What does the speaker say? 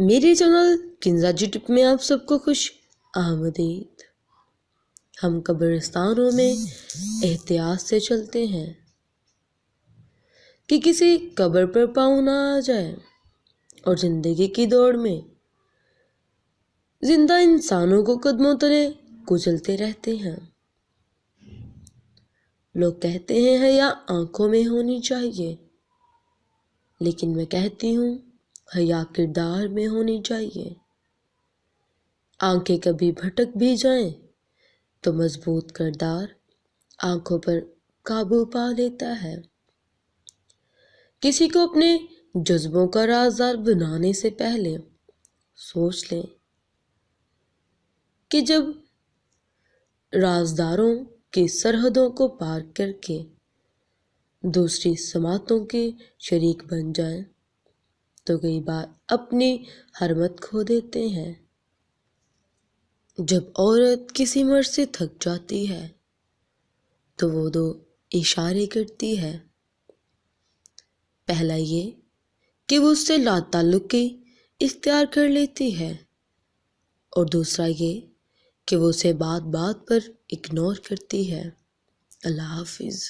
میرے چینل کنزا جی ٹپ میں آپ سب کو خوش آمدید۔ ہم قبرستانوں میں احتیاط سے چلتے ہیں کہ کسی قبر پر پاؤں نہ آ جائے، اور زندگی کی دوڑ میں زندہ انسانوں کو قدموں تلے کچلتے رہتے ہیں۔ لوگ کہتے ہیں حیا آنکھوں میں ہونی چاہیے، لیکن میں کہتی ہوں حیا کردار میں ہونی چاہیے۔ آنکھیں کبھی بھٹک بھی جائیں تو مضبوط کردار آنکھوں پر قابو پا لیتا ہے۔ کسی کو اپنے جذبوں کا رازدار بنانے سے پہلے سوچ لیں کہ جب رازداروں کی سرحدوں کو پار کر کے دوسری سماعتوں کے شریک بن جائیں تو کئی بار اپنی حرمت کھو دیتے ہیں۔ جب عورت کسی مرد سے تھک جاتی ہے تو وہ دو اشارے کرتی ہے۔ پہلا یہ کہ وہ اس سے لا تعلقی اختیار کر لیتی ہے، اور دوسرا یہ کہ وہ اسے بات بات پر اگنور کرتی ہے۔ اللہ حافظ۔